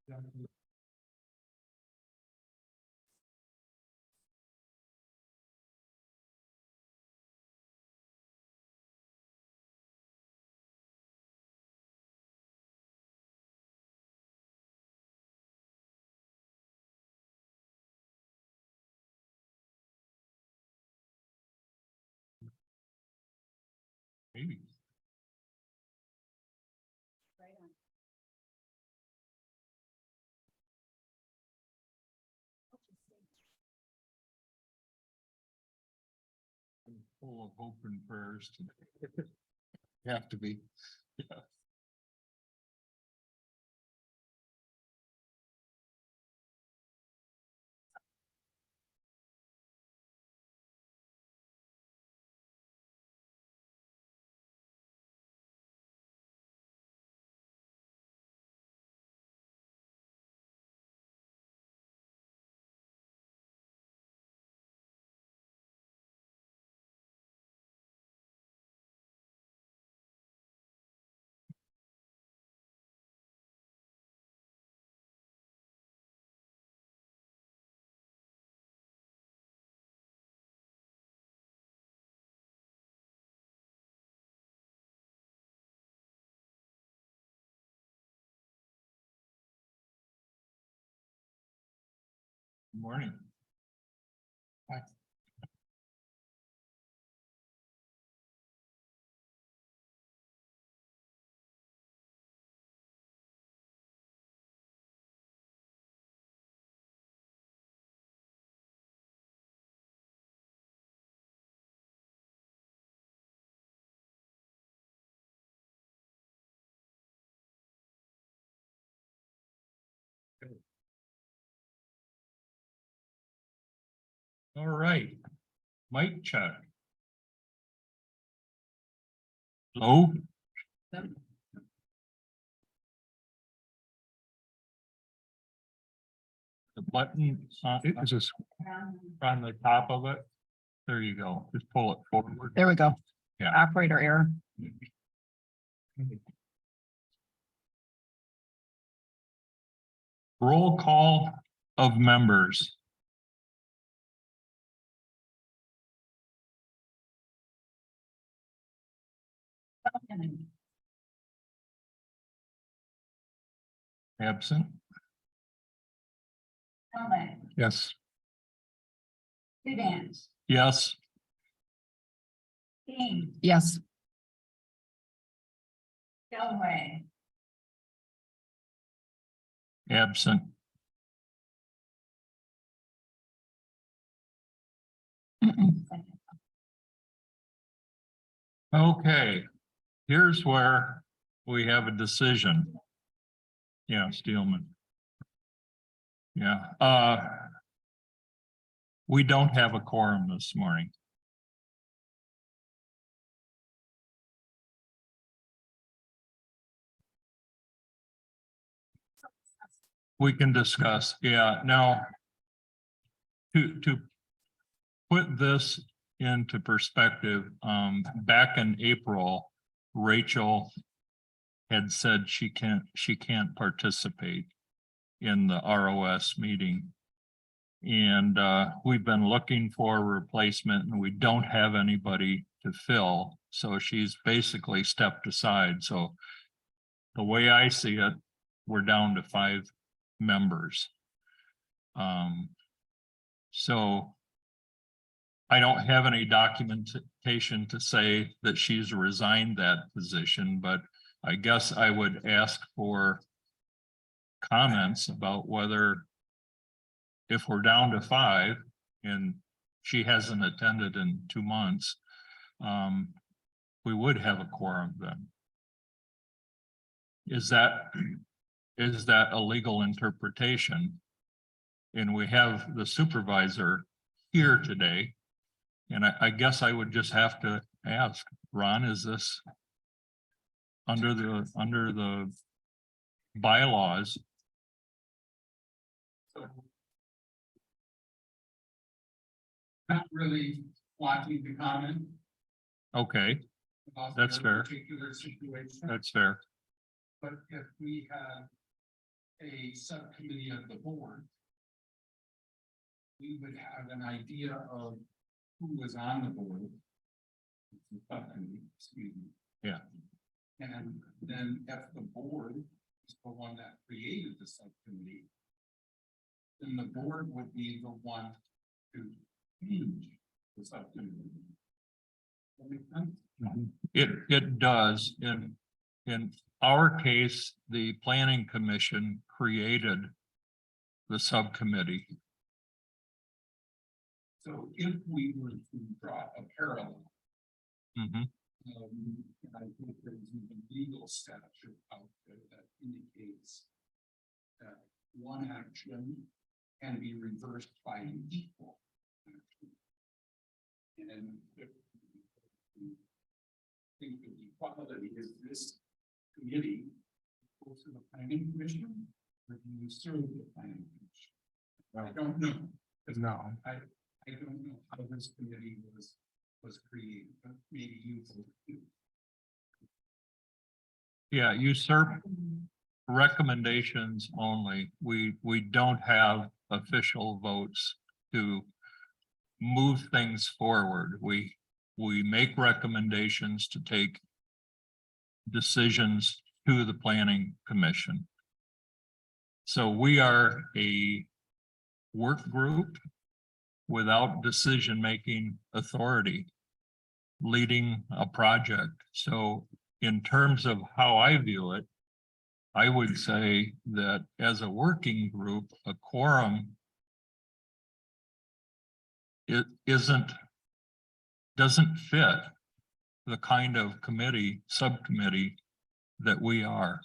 Maybe. I'm full of hope and prayers today. Have to be. Yeah. Good morning. Hi. All right. Mic check. Hello? The button is just on the top of it. There you go. Just pull it forward. There we go. Yeah. Operator error. Roll call of members. Absent. Yes. Evans, Yes. King, Yes. Galloway, Absent. Okay. Here's where we have a decision. Yeah, Steelman. Yeah. We don't have a quorum this morning. We can discuss. Yeah. Now, to put this into perspective, back in April, Rachel had said she can't participate in the ROS meeting. And we've been looking for a replacement and we don't have anybody to fill. So she's basically stepped aside. So the way I see it, we're down to 5 members. So I don't have any documentation to say that she's resigned that position, but I guess I would ask for comments about whether, if we're down to 5 and she hasn't attended in 2 months, we would have a quorum then. Is that a legal interpretation? And we have the supervisor here today. And I guess I would just have to ask, Ron, is this under the bylaws? Not really wanting to comment. Okay, About That's their fair. particular situation, that's fair. but if we have a subcommittee of the board, we would have an idea of who was on the board. Subcommittee, excuse me. Yeah. And then if the board is the one that created the subcommittee, then the board would be the one to change the subcommittee. That makes sense? It does. In our case, the planning commission created the subcommittee. So if we were to draw a parallel, Mhm. and I think there's even legal statute out there that indicates that one action can be reversed by an equal action. And if we think that equality is this committee goes to the planning commission, or do you serve the planning commission? I don't know. No. I don't know how this committee was created, but maybe you do. Yeah, you serve recommendations only. We don't have official votes to move things forward. We make recommendations to take decisions to the planning commission. So we are a work group without decision-making authority leading a project. So in terms of how I view it, I would say that as a working group, a quorum doesn't fit the kind of subcommittee that we are.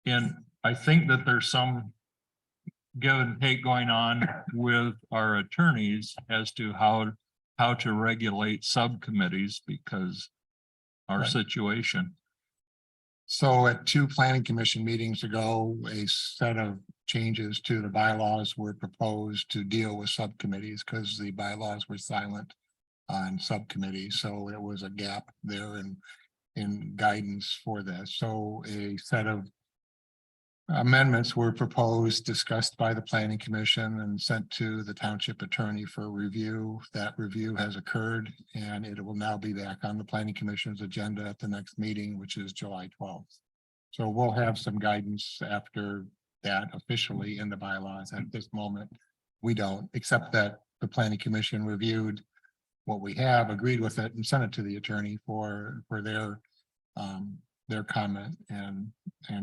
And I think that there's some give and take going on with our attorneys as to how to regulate subcommittees because our Right. situation. So at 2 planning commission meetings ago, a set of changes to the bylaws were proposed to deal with subcommittees because the bylaws were silent on subcommittees. So it was a gap there in guidance for this. So a set of amendments were proposed, discussed by the planning commission and sent to the township attorney for review. That review has occurred and it will now be back on the planning commission's agenda at the next meeting, which is July 12th. So we'll have some guidance after that officially in the bylaws. At this moment, we don't, except that the planning commission reviewed what we have, agreed with it and sent it to the attorney for their comment and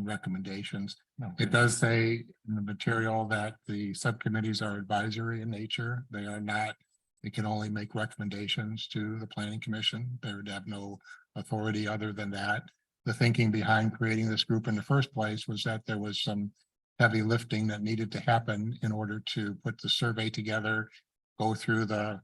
recommendations. It does say in the material that the subcommittees are advisory in nature. They are not, they can only make recommendations to the planning commission. They would have no authority other than that. The thinking behind creating this group in the first place was that there was some heavy lifting that needed to happen in order to put the survey together, go through the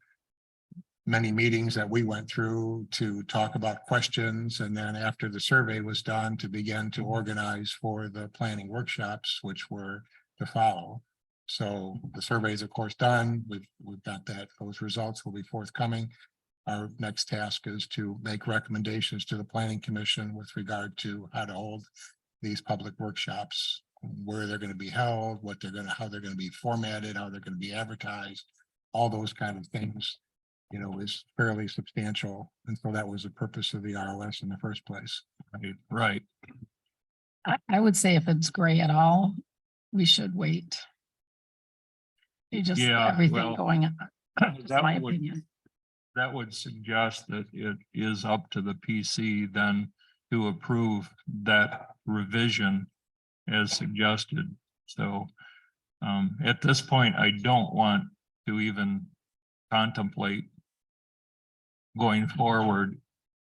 many meetings that we went through to talk about questions. And then after the survey was done, to begin to organize for the planning workshops, which were to follow. So the survey is of course done. We've got that. Those results will be forthcoming. Our next task is to make recommendations to the planning commission with regard to how to hold these public workshops, where they're going to be held, how they're going to be formatted, how they're going to be advertised, all those kind of things, you know, is fairly substantial. And so that was the purpose of the ROS in the first place. Right. I would say if it's gray at all, we should wait. You just, Yeah, everything well, going on, that my would- opinion. That would suggest that it is up to the PC then to approve that revision as suggested. So at this point, I don't want to even contemplate going forward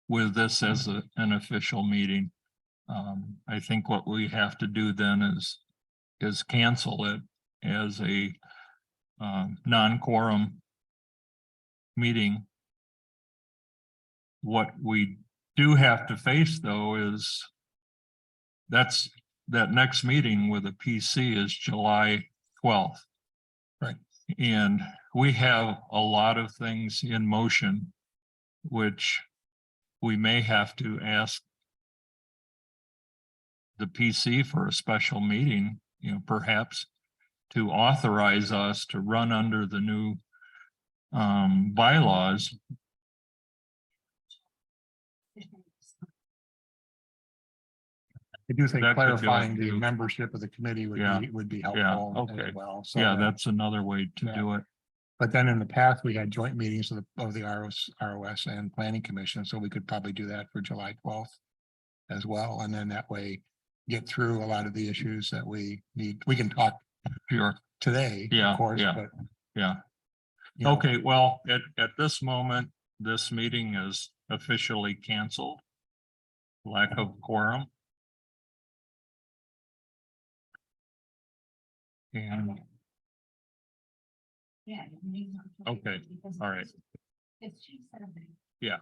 with this as an official meeting. I think what we have to do then is cancel it as a non-quorum meeting. What we do have to face though is that next meeting with a PC is July 12th. Right. And we have a lot of things in motion, which we may have to ask the PC for a special meeting, perhaps to authorize us to run under the new bylaws. I do think That could do it, clarifying the too. membership of the committee Yeah, would be yeah, helpful okay. as well. So Yeah, that- that's another way to Yeah. do it. But then in the past, we had joint meetings of the ROS and Planning Commission, so we could probably do that for July 12th as well, and then that way get through a lot of the issues that we need. We can talk Sure. today, Yeah, of course, yeah. but. Yeah. you know, Okay, well, at this moment, this meeting is officially canceled. Lack of quorum. And, Yeah. okay, all right. Yeah.